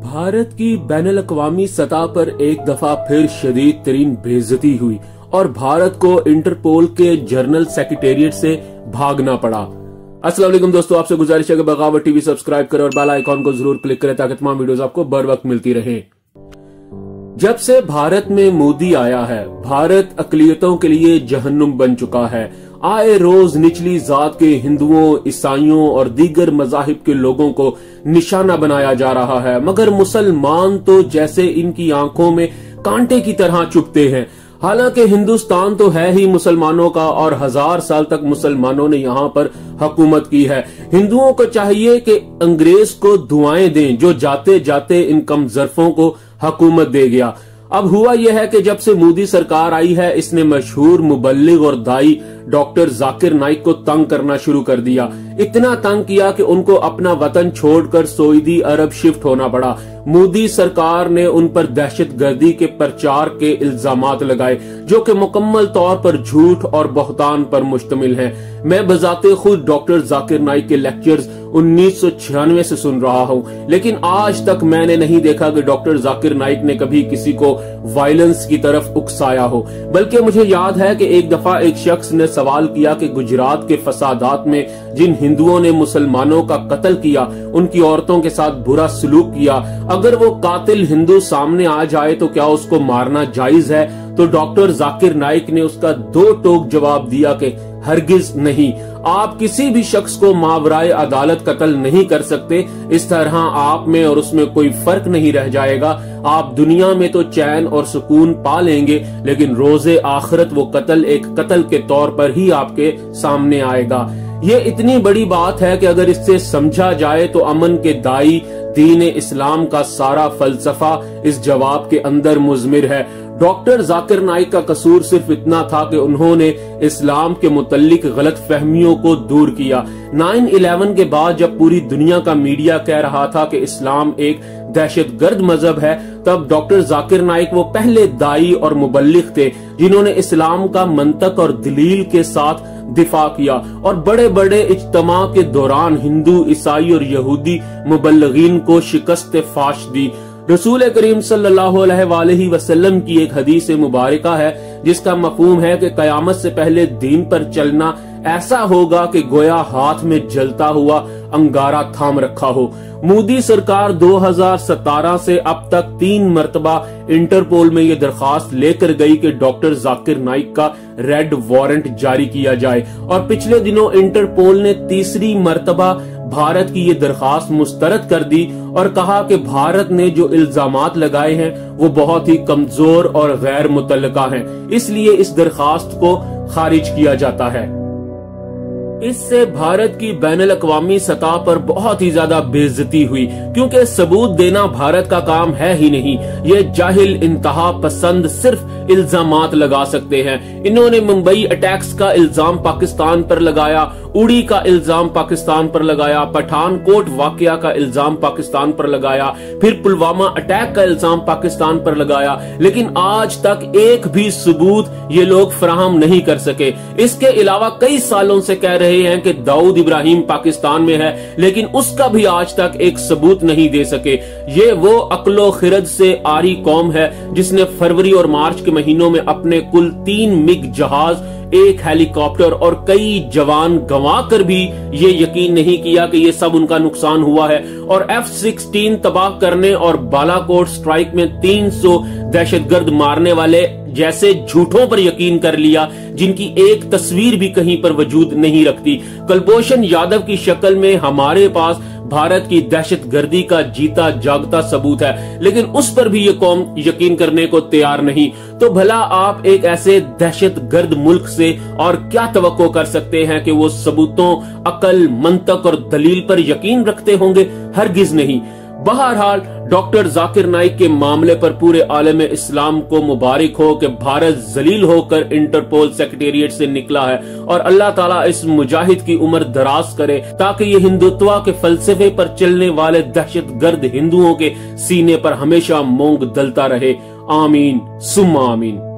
भारत की बैनुल-अक़वामी सतह पर एक दफा फिर शदीद तरीन बेइज्जती हुई और भारत को इंटरपोल के जनरल सेक्रेटेरिएट से भागना पड़ा। अस्सलाम वालेकुम दोस्तों, आपसे गुजारिश है कि बगावत टीवी सब्सक्राइब करें और बेल आइकॉन को जरूर क्लिक करें ताकि तमाम वीडियोस आपको बर वक्त मिलती रहे। जब से भारत में मोदी आया है, भारत अकलियतों के लिए जहन्नुम बन चुका है। आए रोज निचली जात के हिंदुओं, ईसाइयों और दीगर मजाहिब के लोगों को निशाना बनाया जा रहा है, मगर मुसलमान तो जैसे इनकी आंखों में कांटे की तरह चुभते हैं। हालांकि हिंदुस्तान तो है ही मुसलमानों का और 1000 साल तक मुसलमानों ने यहाँ पर हुकूमत की है। हिंदुओं को चाहिए कि अंग्रेज को दुआएं दें जो जाते जाते इन कमजरफों को हुकूमत दे गया। अब हुआ यह है कि जब से मोदी सरकार आई है, इसने मशहूर मुबल्लिग और दाई डॉक्टर जाकिर नाइक को तंग करना शुरू कर दिया। इतना तंग किया कि उनको अपना वतन छोड़कर सऊदी अरब शिफ्ट होना पड़ा। मोदी सरकार ने उन पर दहशतगर्दी के प्रचार के इल्जामात लगाए जो कि मुकम्मल तौर पर झूठ और बहतान पर मुश्तमिल हैं। मैं बजाते खुद डॉक्टर जाकिर नाइक के लेक्चर्स 1996 से सुन रहा हूं, लेकिन आज तक मैंने नहीं देखा कि डॉक्टर जाकिर नाइक ने कभी किसी को वायलेंस की तरफ उकसाया हो। बल्कि मुझे याद है कि एक दफा एक शख्स ने सवाल किया कि गुजरात के फसादात में जिन हिंदुओं ने मुसलमानों का कत्ल किया, उनकी औरतों के साथ बुरा सलूक किया, अगर वो कातिल हिंदू सामने आ जाए तो क्या उसको मारना जायज है? तो डॉक्टर जाकिर नाइक ने उसका दो टोक जवाब दिया कि हरगिज नहीं। आप किसी भी शख्स को मावराए अदालत कत्ल नहीं कर सकते। इस तरह आप में और उसमें कोई फर्क नहीं रह जाएगा। आप दुनिया में तो चैन और सुकून पा लेंगे, लेकिन रोजे आखिरत वो कत्ल एक कत्ल के तौर पर ही आपके सामने आएगा। ये इतनी बड़ी बात है कि अगर इससे समझा जाए तो अमन के दाई दीन इस्लाम का सारा फलसफा इस जवाब के अंदर मुज़मिर है। डॉक्टर जाकिर नाइक का कसूर सिर्फ इतना था कि उन्होंने इस्लाम के मुतल्लिक गलत फहमियों को दूर किया। 9/11 के बाद जब पूरी दुनिया का मीडिया कह रहा था कि इस्लाम एक दहशतगर्द मजहब है, तब डॉक्टर जाकिर नाइक वो पहले दाई और मुबल्लिग थे जिन्होंने इस्लाम का मंतक और दलील के साथ दिफा किया और बड़े बड़े इज्तिमा के दौरान हिंदू, ईसाई और यहूदी मुबल्लिगीन को शिकस्त फाश दी। रसूल करीम सल्लल्लाहु अलैहि वसल्लम की एक हदीस मुबारका है जिसका मफहूम है कि कयामत से पहले दीन पर चलना ऐसा होगा कि गोया हाथ में जलता हुआ अंगारा थाम रखा हो। मोदी सरकार 2017 से अब तक 3 मरतबा इंटरपोल में ये दरखास्त लेकर गई कि डॉक्टर जाकिर नाइक का रेड वारंट जारी किया जाए और पिछले दिनों इंटरपोल ने तीसरी मरतबा भारत की ये दरखास्त मुस्तरद कर दी और कहा कि भारत ने जो इल्जामात लगाए हैं वो बहुत ही कमजोर और गैर मुतल्लका हैं, इसलिए इस दरखास्त को खारिज किया जाता है। इससे भारत की बैनुल-अक़वामी सतह पर बहुत ही ज्यादा बेइज्जती हुई, क्योंकि सबूत देना भारत का काम है ही नहीं। ये जाहिल इंतहा पसंद सिर्फ इल्जामात लगा सकते हैं। इन्होंने मुंबई अटैक्स का इल्जाम पाकिस्तान पर लगाया, उड़ी का इल्जाम पाकिस्तान पर लगाया, पठानकोट वाकया का इल्जाम पाकिस्तान पर लगाया, फिर पुलवामा अटैक का इल्जाम पाकिस्तान पर लगाया, लेकिन आज तक एक भी सबूत ये लोग फराहम नहीं कर सके। इसके अलावा कई सालों से कह रहे हैं कि दाऊद इब्राहिम पाकिस्तान में है, लेकिन उसका भी आज तक एक सबूत नहीं दे सके। ये वो अक्लो खिरद से आरी कौम है जिसने फरवरी और मार्च के महीनों में अपने कुल 3 मिग जहाज, 1 हेलीकॉप्टर और कई जवान गंवा कर भी ये यकीन नहीं किया कि ये सब उनका नुकसान हुआ है और F-16 तबाह करने और बालाकोट स्ट्राइक में 300 दहशतगर्द मारने वाले जैसे झूठों पर यकीन कर लिया जिनकी एक तस्वीर भी कहीं पर वजूद नहीं रखती। कुलभूषण यादव की शक्ल में हमारे पास भारत की दहशतगर्दी का जीता जागता सबूत है, लेकिन उस पर भी ये कौम यकीन करने को तैयार नहीं। तो भला आप एक ऐसे दहशतगर्द मुल्क से और क्या तवक्को कर सकते हैं कि वो सबूतों, अकल, मंतक और दलील पर यकीन रखते होंगे? हरगिज नहीं। बहरहाल डॉक्टर जाकिर नाइक के मामले पर पूरे आलम इस्लाम को मुबारक हो कि भारत जलील होकर इंटरपोल सेक्रेटेरिएट से निकला है और अल्लाह ताला इस मुजाहिद की उम्र दराज करे ताकि ये हिंदुत्व के फलसफे पर चलने वाले दहशतगर्द हिंदुओं के सीने पर हमेशा मोंग दलता रहे। आमीन सुम्मा आमीन।